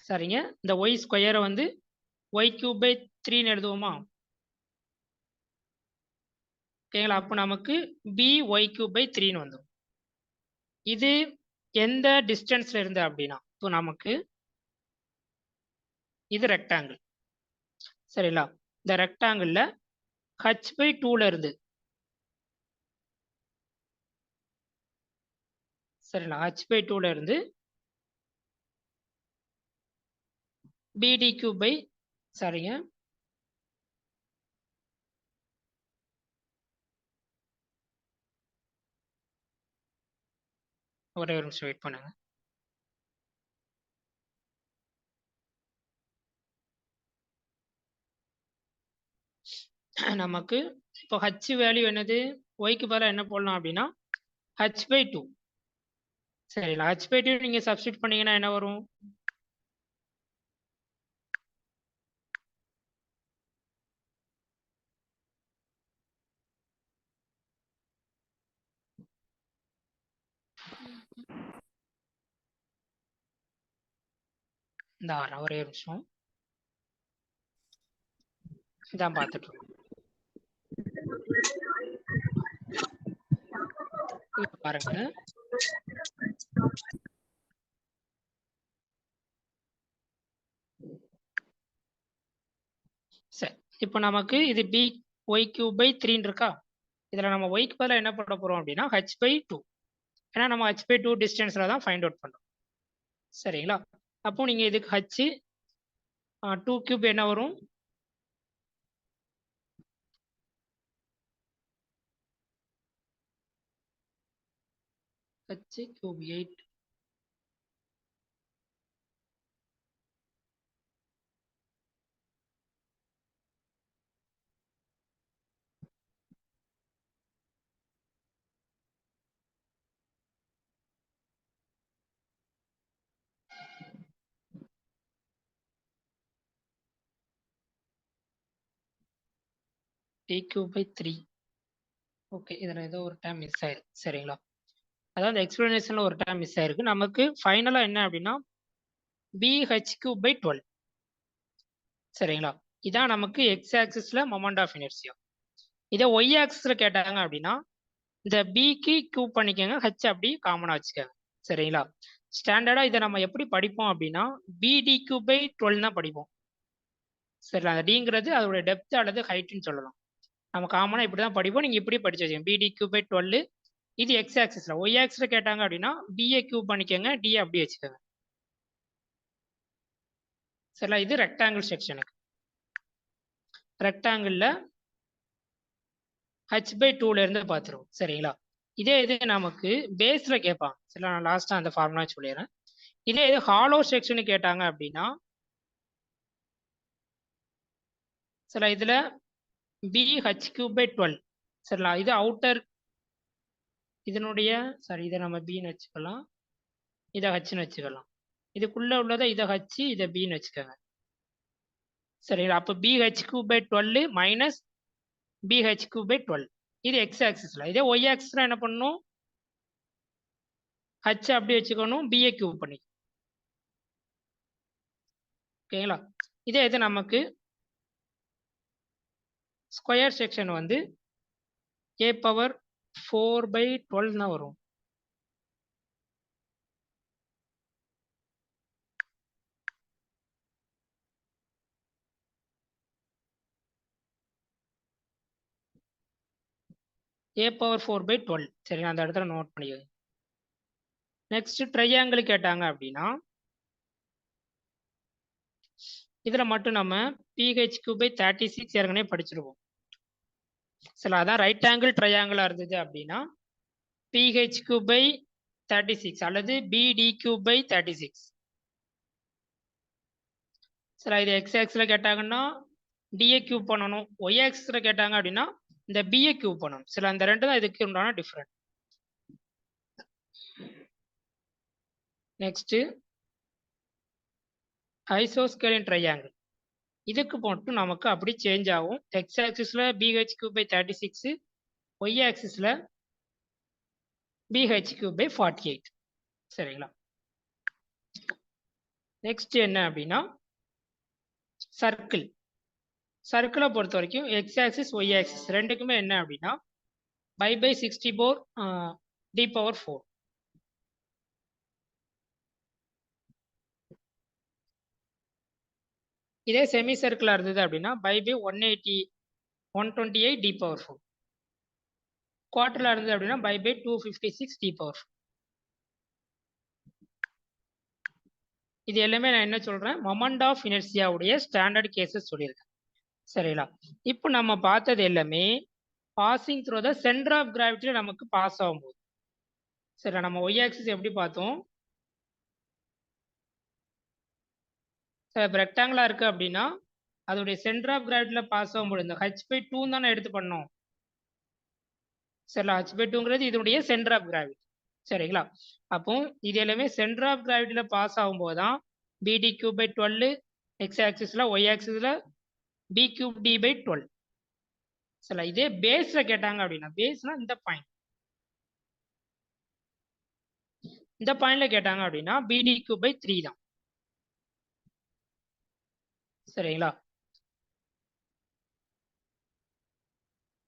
சரிங்க, இந்த ஒய் ஸ்கொயரை வந்து ஒய் கியூப் பை 3ன்னு எழுதுவோமா? ஓகேங்களா? அப்போ நமக்கு பி ஒய் கியூப் பை 3ன்னு வந்துடும். இது எந்த டிஸ்டன்ஸ்ல இருந்து அப்படின்னா இப்போ நமக்கு இது ரெக்டாங்கிள். சரிங்களா? இந்த ரெக்டாங்கிள்ல ஹச் பை 2ல இருந்து சரிங்களா ஹச் பை 2ல இருந்து பிடி கியூப் பை சரிங்க ஒரே ஒரு நிமிஷம் வெயிட் பண்ணுங்க. நமக்கு இப்போ ஹச் வேல்யூ என்னது? ஒய்க்கு பதிலாக என்ன போடலாம் அப்படின்னா ஹச் பை 2. சரிங்களா? ஹச் பை 2 நீங்க சப்ஸ்டிட் பண்ணீங்கன்னா என்ன வரும்? இந்த ஒரே ஒரு நிமிஷம் இதான் பார்த்துட்டு இருக்கோம். பாருங்க, சரி இப்போ நமக்கு இது பி ஒய் கியூப் பை 3 இருக்கா? இதுல நம்ம ஒய்க்கு பதிலாக என்ன பண்ண போறோம் அப்படின்னா ஹச் பை 2. ஏன்னா நம்ம ஹச் பை 2 டிஸ்டன்ஸ்ல தான் ஃபைண்ட் அவுட் பண்றோம். சரிங்களா? அப்போ நீங்க இதுக்கு ஹச் 2 கியூப் என்ன வரும்? H cube 8. dq/3. ஓகே, இதில் ஏதோ ஒரு டைம் மிஸ் ஆயிருக்கு. சரிங்களா, அதாவது எக்ஸ்பிளனேஷனில் ஒரு டைம் மிஸ் ஆயிருக்கு. நமக்கு ஃபைனலாக என்ன அப்படின்னா bh3/12. சரிங்களா, இதான் நமக்கு எக்ஸ் ஆக்சிஸ்ல மொமெண்ட் ஆஃப் இனர்சியா. இதே ஒய் ஆக்சிஸ்ல கேட்டாங்க அப்படின்னா இந்த பிக்கு கியூப் பண்ணிக்கோங்க, ஹச் அப்படி காமனா வச்சுக்கோங்க. சரிங்களா, ஸ்டாண்டர்டா இதை நம்ம எப்படி படிப்போம் அப்படின்னா bdq/12 தான் படிப்போம். சரிங்களா, அந்த டிங்கிறது அதோட டெப்த் அல்லது ஹைட்னு சொல்லலாம். நம்ம காமனா இப்படி தான் படிப்போம். நீங்க இப்படி படிச்சு வச்சுக்கோங்க, bdq/12. இது எக்ஸ் ஆக்சிஸ்ல. ஒய் ஆக்சிஸ்ல கேட்டாங்க அப்படின்னா பிஏ கியூப் பண்ணிக்கோங்க, டி அப்படி வச்சுக்கோங்க. சரிங்களா, இது ரெக்டாங்கிள் செக்ஷனுக்கு. ரெக்டாங்கிள்ல h/2ல இருந்து பார்த்துருவோம். சரிங்களா, இதே இது நமக்கு பேஸ்ல கேட்பாங்க. சரி, நான் லாஸ்டா அந்த ஃபார்முலா சொல்லிடுறேன். இதே இது ஹாலோ செக்ஷன் கேட்டாங்க அப்படின்னா சரி இதுல bh3/12. சரிங்களா, இது அவுட்டர் இதனுடைய இதை நம்ம பின்னு வச்சுக்கலாம், இதை ஹச்னு வச்சுக்கலாம். இதுக்குள்ள உள்ளதை இதை ஹச் இதை பின்னு வச்சுக்கோங்க. சரிங்களா, அப்போ bh3/12 மைனஸ் bh3/12. இது எக்ஸ் ஆக்சிஸ்ல. இதே ஒய் ஆக்சிஸ்ல என்ன பண்ணணும், ஹச் அப்படி வச்சுக்கணும், பிஏ கியூப் பண்ணி. ஓகேங்களா, இதே இது நமக்கு ஸ்கொயர் செக்ஷன் வந்து a⁴/12 தான் வரும். a⁴/12. சரி, அந்த இடத்துல நோட் பண்ணிக்கோங்க. நெக்ஸ்ட் ட்ரையாங்கிள் கேட்டாங்க அப்படின்னா இதுல மட்டும் நம்ம ph3/36 ஏற்கனவே படிச்சிருவோம். சரி, அதான் ரைட் ஆங்கிள் ட்ரையாங்கிளா இருந்தது அப்படின்னா ph3/36 அல்லது bdq/36. சரி, இது எக்ஸ் ஆக்சிஸ்ல கேட்டாங்கன்னா டிஏ கியூப் பண்ணணும். ஒய் ஆக்சிஸ்ல கேட்டாங்க அப்படின்னா இந்த பிஏ கியூப் பண்ணணும். சரி, அந்த ரெண்டு தான் இதுக்கு உண்டான டிஃபரெண்ட். Next ஐசோஸ்கேலின் triangle. இதுக்கு மட்டும் நமக்கு அப்படி சேஞ்ச் ஆகும். எக்ஸ் ஆக்சிஸ்ல bh3/36, ஒய் ஆக்சிஸ்ல bh3/48. சரிங்களா, நெக்ஸ்ட் என்ன அப்படின்னா சர்க்கிள். சர்க்கிளை பொறுத்த வரைக்கும் எக்ஸ் ஆக்சிஸ் ஒய் ஆக்சிஸ் ரெண்டுக்குமே என்ன அப்படின்னா π/64 d⁴. இதே செமி சர்க்கிளா இருந்தது அப்படின்னா π/128 d⁴. குவார்டர்ல இருந்தது அப்படின்னா π/256 d⁴. இது எல்லாமே நான் என்ன சொல்றேன், மொமெண்ட் ஆஃப் இனர்சியாவுடைய ஸ்டாண்டர்ட் கேசஸ் சொல்லியிருக்கேன். சரிங்களா, இப்போ நம்ம பார்த்தது எல்லாமே passing through the centre of கிராவிட்டியில நமக்கு பாஸ் ஆகும்போது. சரி, நம்ம ஒய் ஆக்சிஸ் எப்படி பார்த்தோம், ரெக்டாங்கிளா இருக்கு அப்படின்னா அதோடைய சென்டர் ஆஃப் கிராவிட்டியில பாஸ் ஆகும்போது இந்த h/2 தானே எடுத்து பண்ணோம். சரிங்களா, h/2ங்கிறது இதனுடைய சென்டர் ஆஃப் கிராவிட்டி. சரிங்களா, அப்போ இது எல்லாமே சென்டர் ஆஃப் கிராவிட்டியில பாஸ் ஆகும்போது தான் bdq/12 எக்ஸ் ஆக்சிஸ்ல, ஒய் ஆக்சிஸ்ல b3d/12. சரிங்களா, இதே பேஸ்ல கேட்டாங்க அப்படின்னா பேஸ்னா இந்த பாயிண்ட்ல கேட்டாங்க அப்படின்னா bdq/3 தான். சரிங்களா,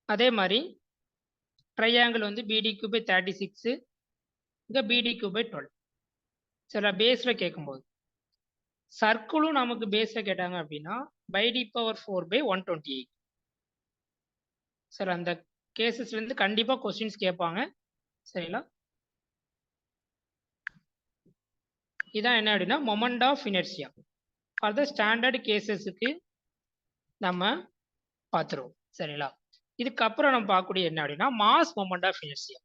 அதே மாதிரி ட்ரையாங்கிள் வந்து bdq/36, இங்க bdq/12. சரிங்களா, பேஸ்ல கேட்கும்போது சர்க்கிளும் நமக்கு பேஸ்ல கேட்டாங்க அப்படின்னா πd⁴/128. சரி, அந்த கேசஸ்ல இருந்து கண்டிப்பா கொஸ்டின்ஸ் கேட்பாங்க. சரிங்களா, இதான் என்ன அப்படின்னா moment of inertia for the standard கேசஸுக்கு நம்ம பார்த்துருவோம். சரிங்களா, இதுக்கப்புறம் நம்ம பார்க்கக்கூடிய என்ன அப்படின்னா மாஸ் மொமெண்ட் ஆஃப் இனர்சியா.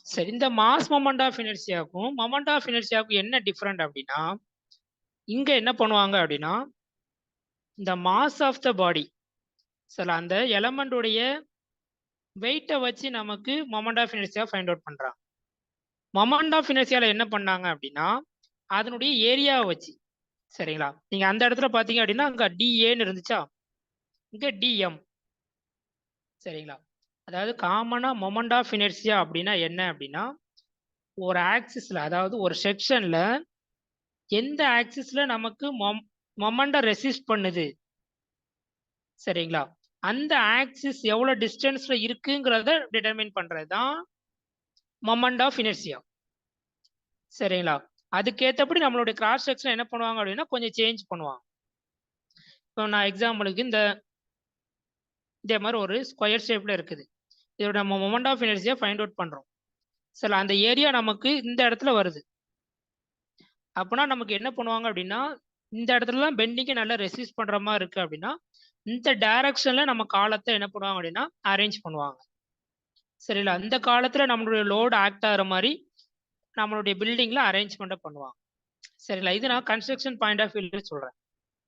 சரி, இந்த மாஸ் மொமெண்ட் ஆஃப் இனர்சியாவுக்கும் மொமெண்ட் ஆஃப் இனர்சியாவுக்கும் என்ன டிஃபரெண்ட் அப்படின்னா இங்க என்ன பண்ணுவாங்க அப்படின்னா இந்த மாஸ் ஆஃப் த பாடி, சரி, அந்த எலமெண்டோடைய வெயிட்டை வச்சு நமக்கு moment of inertia find out பண்றாங்க. மொமெண்ட் ஆஃப் இனர்சியால என்ன பண்ணாங்க அப்படின்னா அதனுடைய ஏரியாவை வச்சு. சரிங்களா, நீங்க அந்த இடத்துல பாத்தீங்க அப்படின்னா அங்க டிஏன்னு இருந்துச்சா, இங்க டிஎம். சரிங்களா? அதாவது காமனா மொமெண்ட் ஆஃப் இனர்ஷியா அப்படின்னா என்ன அப்படின்னா, ஒரு ஆக்சிஸ்ல அதாவது ஒரு செக்ஷன்ல எந்த ஆக்சிஸ்ல நமக்கு மொமெண்ட ரெசிஸ்ட் பண்ணுது சரிங்களா? அந்த ஆக்சிஸ் எவ்வளவு டிஸ்டன்ஸ்ல இருக்குங்கிறத டிட்டர்மைன் பண்றது தான் மொமெண்ட் ஆஃப் இனர்ஷியா. சரிங்களா? அதுக்கேற்றபடி நம்மளுடைய கிராஸ் செக்ஷன் என்ன பண்ணுவாங்க அப்படின்னா கொஞ்சம் சேஞ்ச் பண்ணுவாங்க. இப்போ நான் எக்ஸாம்பிளுக்கு இதே மாதிரி ஒரு ஸ்கொயர் ஷேப்ல இருக்குது. இதோட நம்ம moment of inertia find out பண்றோம். சரி, அந்த ஏரியா நமக்கு இந்த இடத்துல வருது. அப்படின்னா நமக்கு என்ன பண்ணுவாங்க அப்படின்னா இந்த இடத்துலலாம் பெண்டிங்கை நல்லா ரெசிஸ்ட் பண்ற மாதிரி இருக்கு அப்படின்னா இந்த டைரக்ஷன்ல நம்ம காலத்தை என்ன பண்ணுவாங்க அப்படின்னா அரேஞ்ச் பண்ணுவாங்க. சரிங்களா? அந்த காலத்துல நம்மளுடைய லோடு ஆக்ட் ஆகிற மாதிரி நம்மளுடைய பில்டிங்ல அரேஞ்ச்மெண்ட் பண்ணுவாங்க. சரிங்களா? இது நான் கன்ஸ்ட்ரக்ஷன் பாயிண்ட் ஆஃப் வியூல சொல்றேன்.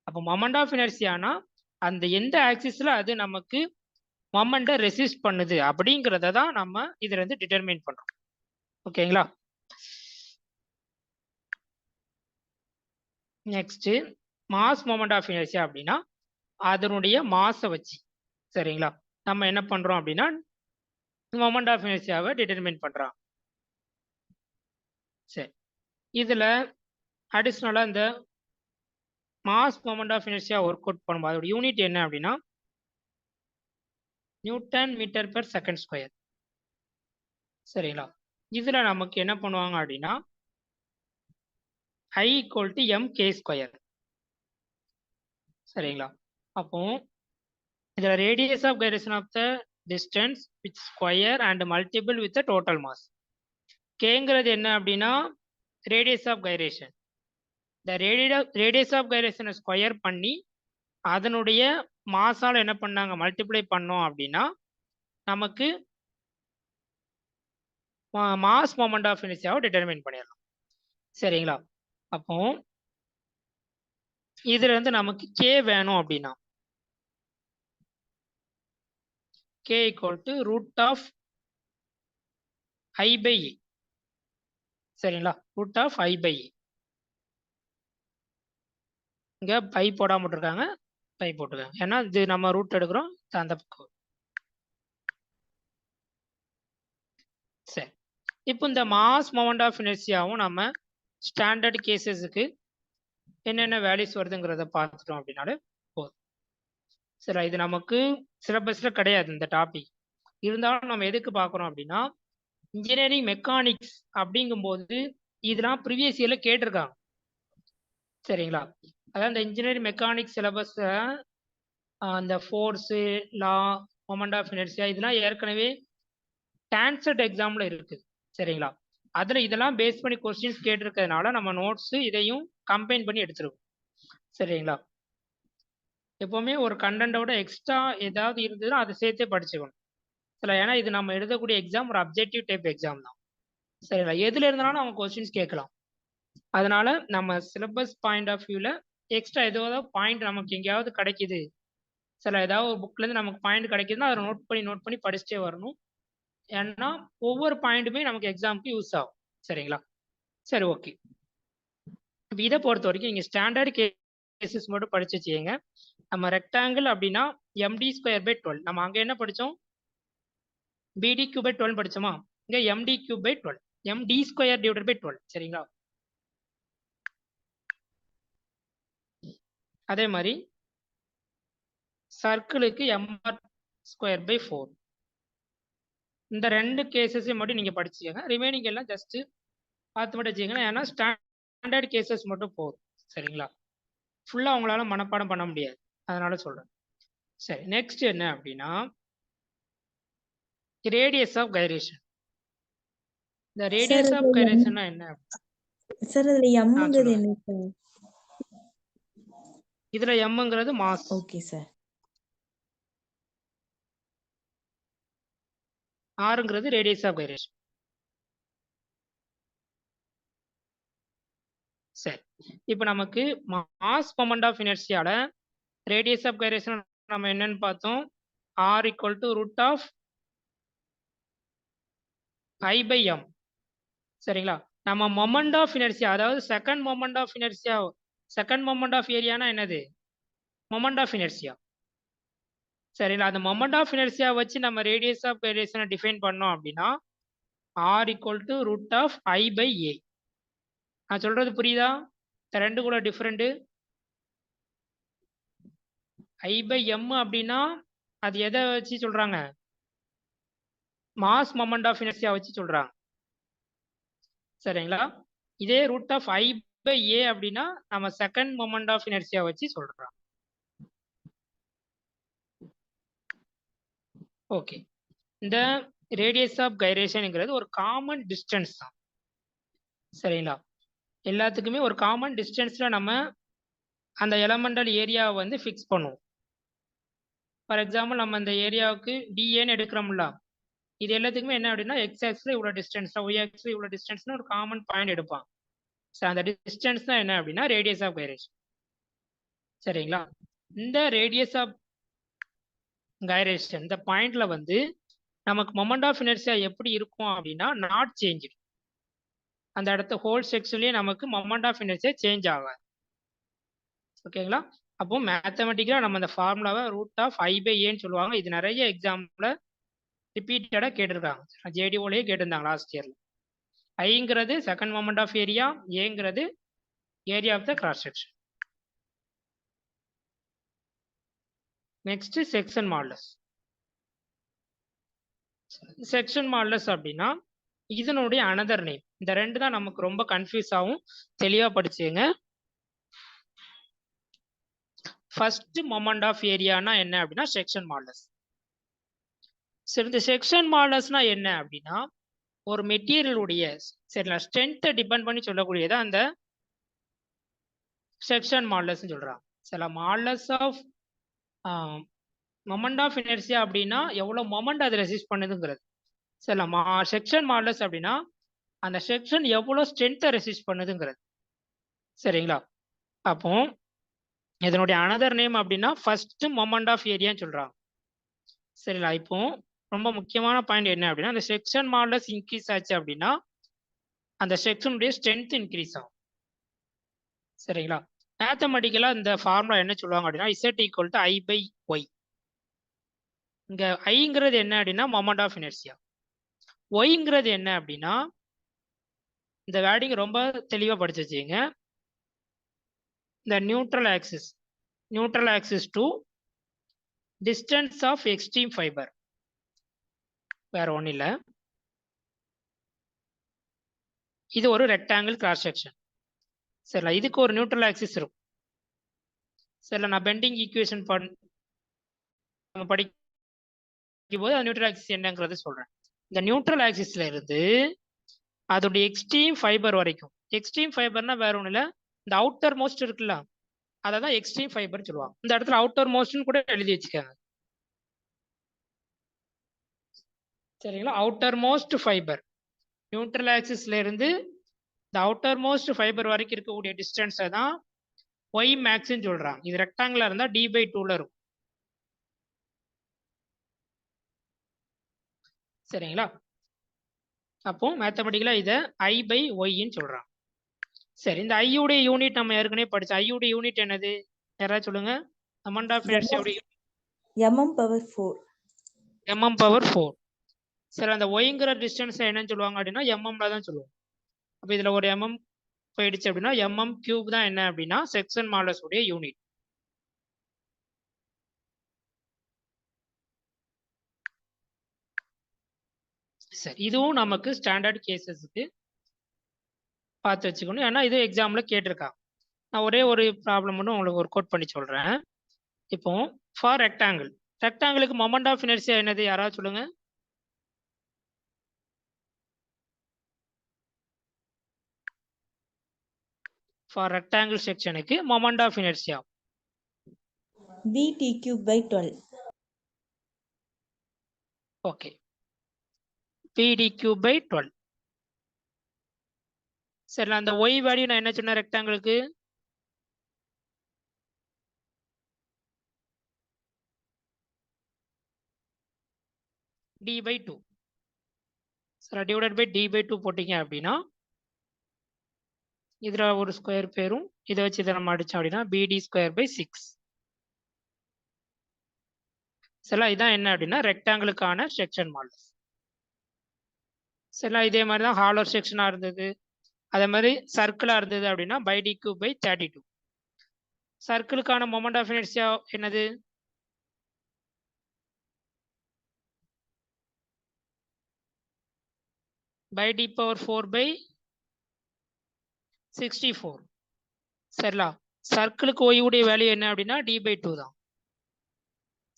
அப்போ மொமெண்ட் ஆஃப் இனர்ஷியானா அந்த எந்த ஆக்சிஸ்ல அது நமக்கு மொமெண்ட்டை ரெசிஸ்ட் பண்ணுது அப்படிங்கிறத தான் நம்ம இதுல இருந்து டிட்டர்மைன் பண்றோம். ஓகேங்களா? Next mass moment of inertia அப்படின்னா அதனுடைய மாஸை வச்சு சரிங்களா நம்ம என்ன பண்றோம் அப்படின்னா மொமெண்ட் ஆஃப் இனர்ஷியாவை டிட்டர்மைன் பண்றோம். சரி, இதுல அடிஷ்னலா இந்த mass moment of inertia work out பண்ணும்போது அதோட யூனிட் என்ன அப்படின்னா newton metre per second square. சரிங்களா? இதுல நமக்கு என்ன பண்ணுவாங்க அப்படின்னா I equal to M K square. சரிங்களா? அப்போ இதுல radius of gyration of the distance with square and multiple with total mass. கேங்கிறது என்ன அப்படின்னா ரேடியஸ் ஆஃப் கைரேஷன். இந்த ரேடியஸ் ஆஃப் கைரேஷனை ஸ்கொயர் பண்ணி அதனுடைய மாஸால் என்ன பண்ணாங்க மல்டிப்ளை பண்ணோம் அப்படின்னா நமக்கு mass moment of inertia determine பண்ணிடலாம். சரிங்களா? அப்போ இதுல இருந்து நமக்கு கே வேணும் அப்படின்னா K equal to root of I by E. சரிங்களா? Root of I by E. இங்க பை போடாம இருக்காங்க, பை போட்டுருக்காங்க. ஏன்னா இது நம்ம ரூட் எடுக்கிறோம் அந்த பக்கம். சரி, இப்போ இந்த மாஸ் மொமெண்ட் ஆஃப் இனர்ஷியாவும் நம்ம ஸ்டாண்டர்ட் கேசஸுக்கு என்னென்ன வேல்யூஸ் வருதுங்கிறத பார்த்துட்டோம் அப்படின்னாலே போதும். சரி, இது நமக்கு சிலபஸ்ல கிடையாது இந்த டாபிக். இருந்தாலும் நம்ம எதுக்கு பார்க்குறோம் அப்படின்னா இன்ஜினியரிங் மெக்கானிக்ஸ் அப்படிங்கும்போது இதெல்லாம் ப்ரீவியஸ் இயர்ல கேட்டிருக்காங்க. சரிங்களா? அதான் இந்த இன்ஜினியரிங் மெக்கானிக்ஸ் சிலபஸ் அந்த force law moment of inertia இதெல்லாம் ஏற்கனவே டான்செட் எக்ஸாம்ல இருக்குது. சரிங்களா? அதுல இதெல்லாம் பேஸ் பண்ணி கொஸ்டின்ஸ் கேட்டிருக்கிறதுனால நம்ம நோட்ஸ் இதையும் கம்பைன் பண்ணி எடுத்துருக்கோம். சரிங்களா? எப்பவுமே ஒரு கண்டென்ட்டோட எக்ஸ்ட்ரா ஏதாவது இருந்ததுன்னா அதை சேர்த்தே படிச்சுக்கணும். சரி, ஏன்னா இது நம்ம எழுதக்கூடிய எக்ஸாம் ஒரு அப்ஜெக்டிவ் டைப் எக்ஸாம் தான். சரிங்களா? எதுல இருந்தாலும் அவங்க கொஸ்டின்ஸ் கேட்கலாம். அதனால நம்ம சிலபஸ் பாயிண்ட் ஆஃப் வியூல எக்ஸ்ட்ரா ஏதாவது பாயிண்ட் நமக்கு எங்கேயாவது கிடைக்குது, சில ஏதாவது ஒரு புக்ல இருந்து நமக்கு பாயிண்ட் கிடைக்குதுன்னா அதை நோட் பண்ணி படிச்சுட்டே வரணும். ஏன்னா ஒவ்வொரு பாயிண்ட்டுமே நமக்கு எக்ஸாமுக்கு யூஸ் ஆகும். சரிங்களா? சரி, ஓகே. இப்போ இதை பொறுத்த வரைக்கும் நீங்க ஸ்டாண்டர்ட் கேசஸ் மட்டும் படிச்சு வச்சுக்கோங்க. நம்ம ரெக்டாங்கிள் அப்படின்னா எம்டி ஸ்கொயர் பை 12. நம்ம அங்க என்ன படிச்சோம்? பிடி கியூப் பை 12 படிச்சோமா? இங்க MD cube by 12, MD square divided by 12. சரிங்களா? அதே மாதிரி சர்க்கிளுக்கு எம்ஆர் ஸ்கொயர் பை 4. இந்த ரெண்டு கேசஸையும் மட்டும் நீங்க படிச்சுக்கோங்க. ரிமைனிங் எல்லாம் ஜஸ்ட் பார்த்து மட்டும் வச்சுக்கோங்க. ஏன்னா ஸ்டாண்டர்ட் கேசஸ் மட்டும் போதும். சரிங்களா? ஃபுல்லா உங்களால மனப்பாடம் பண்ண முடியாது, அதனால சொல்றேன். சரி, நெக்ஸ்ட் என்ன அப்படின்னா ரேடியஸ் ஆஃப் கைரேஷன். இந்த ரேடியஸ் ஆஃப் கைரேஷன்னா என்ன? சார் அதுல எம்ங்கிறது என்ன சார்? இதுல எம்ங்கிறது மாஸ். Okay sir. ஆர்ங்கிறது ரேடியஸ் ஆஃப் கைரேஷன். சரி, இப்போ நமக்கு மாஸ் மொமெண்ட் ஆஃப் இனர்ஷியால ரேடியஸ் ஆஃப் கைரேஷன் நம்ம என்னன்னு பார்த்தோம்? R equal to root of I by M. சரிங்களா? நம்ம மொமெண்ட் ஆஃப் இனர்ஷியா அதாவது second moment of inertia, second moment of ஏரியானா என்னது? Moment of inertia. சரிங்களா? அந்த மொமெண்ட் ஆஃப் இனர்ஷியா வச்சு நம்ம ரேடியஸ் ஆஃப் கைரேஷனை டிஃபைன் பண்ணோம் அப்படின்னா r equal to root of I by A. நான் சொல்றது புரியுதா? இந்த ரெண்டு கூட டிஃப்ரெண்ட். ஐ பை எம் அப்படின்னா அது எதை வச்சு சொல்றாங்க? மாஸ் மொமெண்ட் ஆஃப் இனர்ஷியா வச்சு சொல்றாங்க. சரிங்களா? இதே ரூட் ஆஃப் ஐ பை ஏ அப்படின்னா நம்ம செகண்ட் மொமெண்ட் ஆஃப் இனர்ஷியா வச்சு சொல்றோம். ஓகே. இந்த ரேடியஸ் ஆஃப் கைரேஷன்ங்கிறது ஒரு காமன் டிஸ்டன்ஸ் தான். சரிங்களா? எல்லாத்துக்குமே ஒரு காமன் டிஸ்டன்ஸ்ல நம்ம அந்த எலமெண்டல் ஏரியாவை வந்து ஃபிக்ஸ் பண்ணுவோம். ஃபார் எக்ஸாம்பிள் நம்ம அந்த ஏரியாவுக்கு டிஏன்னு எடுக்கிறோம்ல, இது எல்லாத்துக்குமே என்ன அப்படின்னா எக்ஸ் ஆக்ஸ்ல இவ்வளோ டிஸ்டன்ஸ், ஒய் ஆக்ஸ்ல இவ்வளோ டிஸ்டன்ஸ்னு ஒரு காமன் பாயிண்ட் எடுப்பான். ஸோ அந்த டிஸ்டன்ஸ் தான் என்ன அப்படின்னா ரேடியஸ் ஆஃப் கைரேஷன். சரிங்களா? இந்த ரேடியஸ் ஆஃப் கைரேஷன் இந்த பாயிண்ட்ல வந்து நமக்கு மொமெண்ட் ஆஃப் இனர்ஷியா எப்படி இருக்கும் அப்படின்னா நாட் சேஞ்ச். அந்த இடத்த ஹோல் செக்ஷன்லயே நமக்கு மொமெண்ட் ஆஃப் இனர்ஷியா சேஞ்ச் ஆகாது. ஓகேங்களா? அப்போ மேத்தமெட்டிக்கலா நம்ம அந்த ஃபார்முலாவை ரூட் ஆஃப் ஐ பை ஏன்னு சொல்லுவாங்க. இது நிறைய எக்ஸாம்பிள் ரிப்பீட்டடா கேட்டிருக்காங்க. ஜேடிஓலயே கேட்டிருந்தாங்க லாஸ்ட் இயர்ல. ஐங்கிறது செகண்ட் மொமெண்ட் ஆஃப் ஏரியா, ஏங்கிறது area of the cross section. Next section modulus. Section modulus அப்படின்னா இதனுடைய அனதர் நேம். இந்த ரெண்டு தான் நமக்கு ரொம்ப கன்ஃபியூஸ் ஆகும். தெளிவா படிச்சுங்க. ஃபர்ஸ்ட் மொமெண்ட் ஆஃப் ஏரியானா என்ன அப்படின்னா செக்ஷன் மாடுலஸ். சரி, இந்த செக்ஷன் மாடுலஸ்னா என்ன அப்படின்னா ஒரு மெட்டீரியலுடைய சரிங்களா ஸ்ட்ரென்த்தை டிபெண்ட் பண்ணி சொல்லக்கூடியது அந்த செக்ஷன் மாடுலஸ் சொல்றாங்க. சில modulus of moment of inertia அப்படின்னா எவ்வளவு மொமெண்ட் அது ரெசிஸ்ட் பண்ணுதுங்கிறது. சில செக்ஷன் மாடுலஸ் அப்படின்னா அந்த செக்ஷன் எவ்வளவு ஸ்ட்ரென்த்தை ரெசிஸ்ட் பண்ணுதுங்கிறது. சரிங்களா? அப்போ இதனுடைய அனதர் நேம் அப்படின்னா ஃபர்ஸ்ட் மொமெண்ட் ஆஃப் ஏரியான்னு சொல்றாங்க. சரிங்களா? இப்போ ரொம்ப முக்கியமான பாயிண்ட் என்ன அப்படின்னா அந்த செக்ஷன் மாடுலஸ் இன்க்ரீஸ் ஆச்சு அப்படின்னா அந்த செக்ஷனுடைய ஸ்ட்ரென்த் இன்க்ரீஸ் ஆகும். சரிங்களா? மேத்தமெட்டிக்கலா இந்த ஃபார்முலா என்ன சொல்லுவாங்க அப்படின்னா Z equal to I by Y. இங்க ஐங்கிறது என்ன அப்படின்னா மொமெண்ட் ஆஃப் இனர்ஷியா, ஒய்ங்கிறது என்ன அப்படின்னா இந்த வேர்டிங் ரொம்ப தெளிவா படிச்சு வச்சுங்க. இந்த neutral axis to distance of extreme fibre, வேற ஒன்றும் இல்லை. இது ஒரு ரெக்டாங்கிள் கிராஸ் செக்ஷன். சரிங்களா? இதுக்கு ஒரு நியூட்ரல் ஆக்சிஸ் இருக்கும். சரிங்களா? நான் பெண்டிங் ஈக்குவேஷன் படிக்கும் போது அது நியூட்ரல் ஆக்சிஸ் என்னங்கிறது சொல்றேன். இந்த நியூட்ரல் ஆக்சிஸ்ல இருந்து அதோடைய எக்ஸ்ட்ரீம் ஃபைபர் வரைக்கும், எக்ஸ்ட்ரீம் ஃபைபர்னா வேற ஒன்றும் இல்லை, இந்த அவுட்டர் மோஸ்ட் இருக்குல்ல அதை தான் எக்ஸ்ட்ரீம் ஃபைபர் சொல்லுவாங்க. இந்த இடத்துல அவுட்டர் மோஸ்ட்னு கூட எழுதி வச்சுக்காங்க. சரிங்களா? அவுட்டர் மோஸ்ட் ஃபைபர் நியூட்ரல் ஆக்சிஸ்ல இருந்து இந்த அவுட்டர் மோஸ்ட் ஃபைபர் வரைக்கும் இருக்கக்கூடிய டிஸ்டன்ஸை தான் ஒய் மேக்ஸ்ன்னு சொல்றாங்க. இது ரெக்டாங்கிளா இருந்தா டி பை 2ல இருக்கும். சரிங்களா? அப்போ மேத்தமெட்டிக்கலா இதை ஐ பை ஒய்ன்னு சொல்றாங்க. சரி, இந்த ஐயுடைய யூனிட் நம்ம ஏற்கனவே படிச்சோம். ஐயுடைய யூனிட் என்னது? யாராவது சொல்லுங்க. மொமெண்ட் ஆஃப் இனர்ஷியாவுடைய mm பவர் 4. mm power 4. சரி, அந்த ஒய்ங்கிற டிஸ்டன்ஸ் என்னன்னு சொல்லுவாங்க அப்படின்னா எம்எம்ல தான் சொல்லுவோம். அப்போ இதுல ஒரு எம்எம் போயிடுச்சு அப்படின்னா எம்எம் கியூப் தான் என்ன அப்படின்னா செக்ஷன் மாடுலஸ் உடைய யூனிட். சரி, இதுவும் நமக்கு ஸ்டாண்டர்ட் கேசஸ்க்கு பார்த்து வச்சுக்கணும். ஏன்னா இது எக்ஸாம்ல கேட்டிருக்காங்க. நான் ஒரே ஒரு ப்ராப்ளம் மட்டும் உங்களுக்கு ஒரு கோட் பண்ணி சொல்றேன். இப்போ ஃபார் ரெக்டாங்கிளுக்கு மொமெண்ட் ஆஃப் இனர்ஷியா என்னது? யாராவது சொல்லுங்க. ஃபார் ரெக்டாங்கிள் செக்ஷனுக்கு moment of inertia VT cube by 12. Okay, PD cube by 12. சரி, அந்த ஒய் வேல்யூ நான் என்ன சொன்னேன் ரெக்டாங்கிளுக்கு? D by 2. சரி, டிவைடட் பை D by 2 போட்டீங்க அப்படின்னா இதுல ஒரு ஸ்கொயர் பேரும் இதை வச்சு இதை நம்ம அடிச்சோம் அப்படின்னா BD ஸ்கொயர் பை 6. சரிங்களா? இதான் என்ன அப்படின்னா ரெக்டாங்கிளுக்கான செக்ஷன் மாடல்ஸ். சரிங்களா? இதே மாதிரி தான் ஹாலோ செக்ஷனாக இருந்தது. அதே மாதிரி சர்க்கிளாக இருந்தது அப்படின்னா பை டி கியூப் பை 32. சர்க்கிளுக்கான மொமெண்ட் ஆஃப் இனர்ஷியா என்னது? Pi D power 4 by 64. சரிங்களா? சர்க்கிளுக்கு ஒய்வுடைய வேல்யூ என்ன அப்படின்னா டி பை 2 தான்.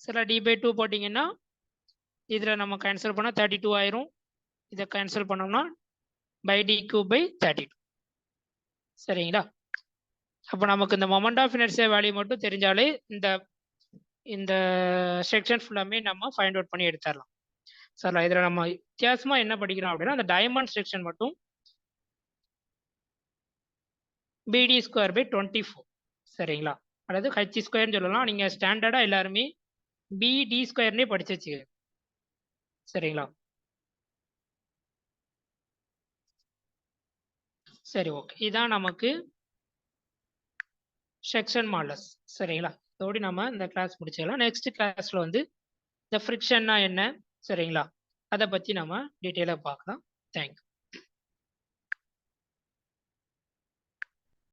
சரிங்களா? டி பை 2 போட்டிங்கன்னா இதில் நம்ம கேன்சல் பண்ணால் 32 ஆயிரும். இதை கேன்சல் பண்ணோம்னா பை டி கியூப் பை 32. சரிங்களா? அப்போ நமக்கு இந்த மொமெண்ட் ஆஃப் இனர்ஷியா வேல்யூ மட்டும் தெரிஞ்சாலே இந்த இந்த செக்ஷன் ஃபுல்லாமே நம்ம ஃபைண்ட் அவுட் பண்ணி எடுத்துடலாம். சரிங்களா? இதில் நம்ம வித்தியாசமாக என்ன படிக்கிறோம் அப்படின்னா அந்த டைமண்ட் செக்ஷன் மட்டும் பிடி ஸ்கொயர் பை 24. சரிங்களா? அதாவது ஹச் ஸ்கொயர்னு சொல்லலாம். நீங்கள் ஸ்டாண்டர்டாக எல்லாருமே பிடி ஸ்கொயர்னே படிச்சு வச்சுக்க. சரிங்களா? சரி, ஓகே. இதான் நமக்கு செக்ஷன் மாடல்ஸ். சரிங்களா? இதோடு நம்ம இந்த கிளாஸ் முடிச்சிடலாம். நெக்ஸ்ட் கிளாஸ்ல வந்து இந்த ஃப்ரிக்ஷன்னா என்ன, சரிங்களா, அதை பற்றி நம்ம டீட்டெயிலாக பார்க்கலாம். தேங்க்யூ.